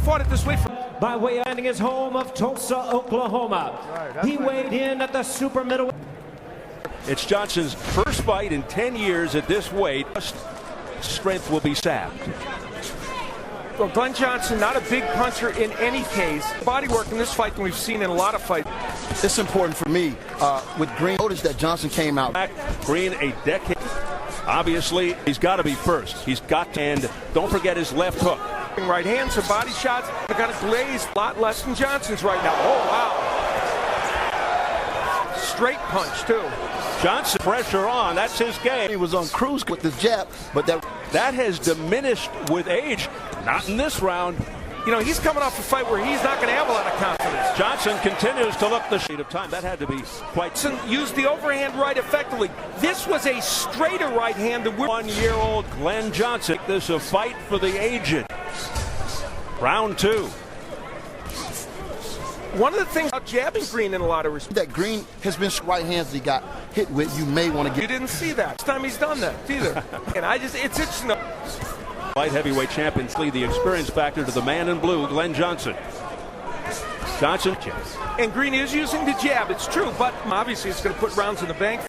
fought it this way for by way of landing his home of Tulsa, Oklahoma. He weighed in at the super middleweight. It's Johnson's first fight in 10 years at this weight. Strength will be sapped. Well, Glen Johnson, not a big puncher in any case. Body work in this fight than we've seen in a lot of fights. It's important for me with Green. Notice that Johnson came out. Green, a decade. Obviously, he's got to be first. He's got to, and don't forget his left hook. Right hands and body shots have got a glaze a lot less than Johnson's right now. Oh, wow. Straight punch, too. Johnson, pressure on. That's his game. He was on cruise with his jab, but that has diminished with age. Not in this round. You know, he's coming off a fight where he's not going to have a lot of confidence. Johnson continues to look the sheet of time. That had to be quite... Used the overhand right effectively. This was a straighter right hand than 1-year-old Glen Johnson. This is a fight for the aged. Round 2. One of the things about jabbing Green in a lot of respects. That Green has been right hands that he got hit with. You may want to get... You didn't see that. This time he's done that, either. And it's interesting. Light heavyweight champion, the experience factor to the man in blue, Glen Johnson. Johnson. And Green is using the jab, it's true, but obviously it's going to put rounds in the bank.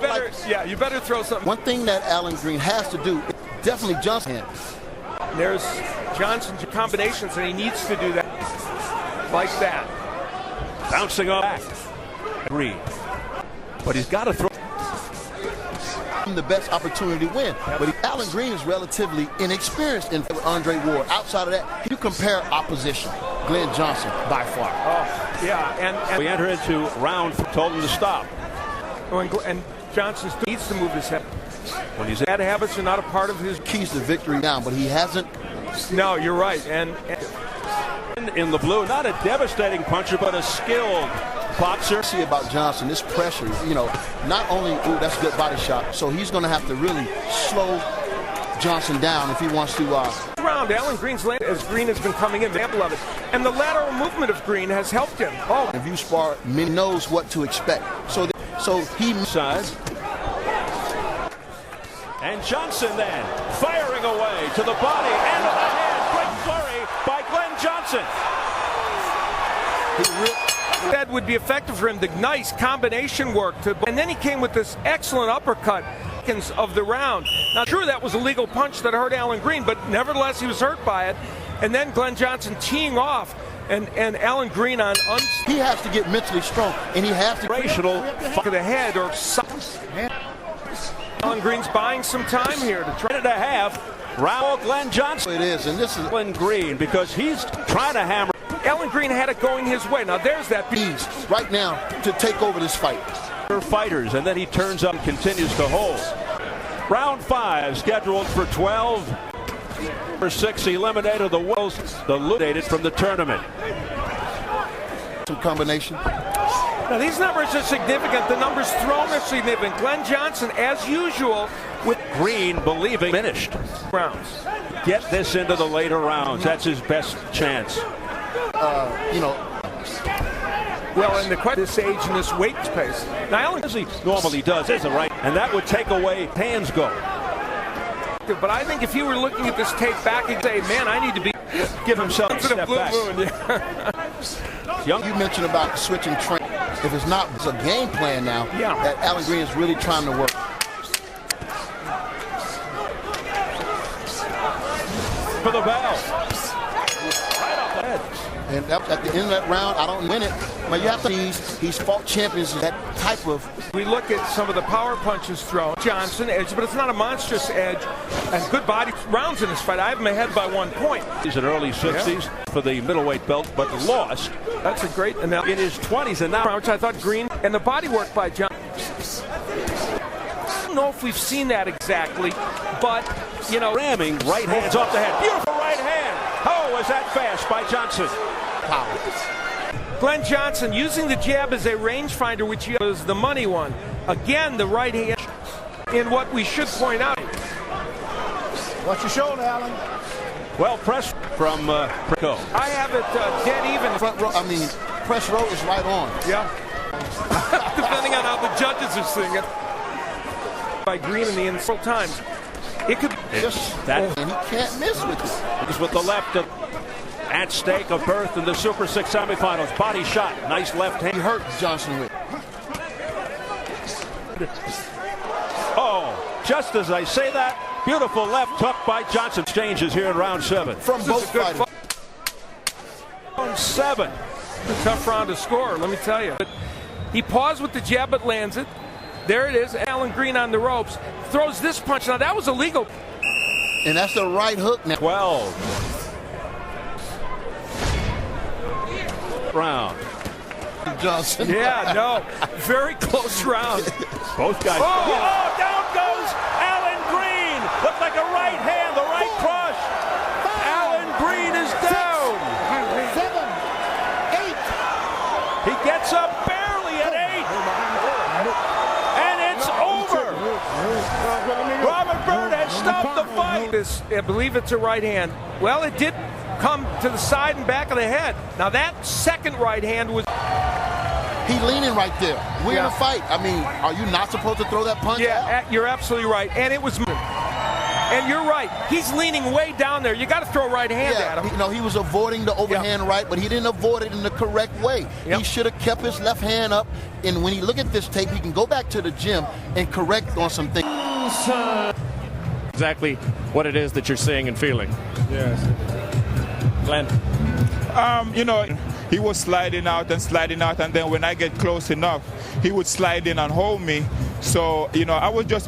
You better throw something. One thing that Allan Green has to do is definitely Johnson. There's Johnson's combinations, and he needs to do that. Like that. Bouncing off back. Green. But he's got to throw. The best opportunity to win, but Allan Green is relatively inexperienced in Andre Ward. Outside of that, you compare opposition. Glen Johnson by far. Oh, yeah, and we enter into round. Told him to stop. And Johnson needs to move his head. When he's bad habits are not a part of his keys to victory now, but he hasn't. No, you're right. And in the blue, not a devastating puncher, but a skilled boxer. See about Johnson, this pressure, you know, not only, that's a good body shot, so he's going to have to really slow Johnson down if he wants to. Round, Allan Green's land as Green has been coming in, example of it, and the lateral movement of Green has helped him. Oh, if you spar, he knows what to expect. So he size. And Johnson then firing away to the body and to the hand. Great flurry by Glen Johnson. That would be effective for him. The nice combination work, and then he came with this excellent uppercut of the round. Now, true, that was a legal punch that hurt Allan Green, but nevertheless, he was hurt by it. And then Glen Johnson teeing off, and Allan Green on. He has to get mentally strong, and he has to. Rational to the head or something. Allan Green's buying some time here to try to have round Glen Johnson. It is, and this is Glen Green because he's trying to hammer. Allan Green had it going his way. Now there's that ease right now to take over this fight. Fighters, and then he turns up and continues to hold. Round 5 scheduled for 12. For 6 eliminated the Wills, eliminated from the tournament. Some combination. Now these numbers are significant. The numbers thrown are significant. Glen Johnson, as usual, with Green believing finished rounds. Get this into the later rounds. That's his best chance. You know. Well, in this age and this weight space. Now, Allan, as he normally does, is a right, and that would take away hands go. But I think if you were looking at this tape back and say, man, I need to give himself a step back. You mentioned about switching train. If it's not, it's a game plan now. Yeah. That Allan Green is really trying to work. For the bell. And at the end of that round, I don't win it. But you have to. He's fought champions. That type of. We look at some of the power punches thrown. Johnson edge, but it's not a monstrous edge. And good body rounds in this fight. I have him ahead by 1 point. He's in early 60s for the middleweight belt, but lost. That's a great. And now in his 20s, and now which I thought Green and the body work by Johnson. I don't know if we've seen that exactly, but you know, ramming right hands off the head. Beautiful right hand. Oh, was that fast by Johnson? Power. Glen Johnson using the jab as a rangefinder, which was the money one. Again, the right hand in what we should point out. Watch your shoulder, Allan. Well, press from Prico. I have it dead even. Front row, I mean, press row is right on. Yeah. Depending on how the judges are seeing it. By Green in the insult times. It could be just that, and he can't miss with it. Because with the left, at stake, a berth in the Super 6 semifinals. Body shot, nice left hand. He hurt Johnson with. Oh, just as I say that, beautiful left hook by Johnson. Exchanges here in round 7. From both fighters. Round 7. A tough round to score, let me tell you. He paused with the jab, but lands it. There it is. Allan Green on the ropes. Throws this punch. Now, that was illegal. And that's the right hook now. 12. Round. Johnson. Yeah, no. Very close round. Both guys. Oh, down goes Allan Green. Looked like a right hand, the right crush. Allan Green is down. 7, 8. He gets up barely at 8. And it's over. Robert Byrd has stopped the fight. I believe it's a right hand. Well, it did come to the side and back of the head. Now, that second right hand was... He leaning right there. We're in a fight. I mean, are you not supposed to throw that punch out? Yeah, you're absolutely right. And it was... And you're right. He's leaning way down there. You got to throw a right hand at him. You know, he was avoiding the overhand right, but he didn't avoid it in the correct way. He should have kept his left hand up. And when you look at this tape, he can go back to the gym and correct on some things. Exactly what it is that you're seeing and feeling. Yes. Glenn. You know, he was sliding out, and then when I get close enough, he would slide in and hold me. So, you know, I was just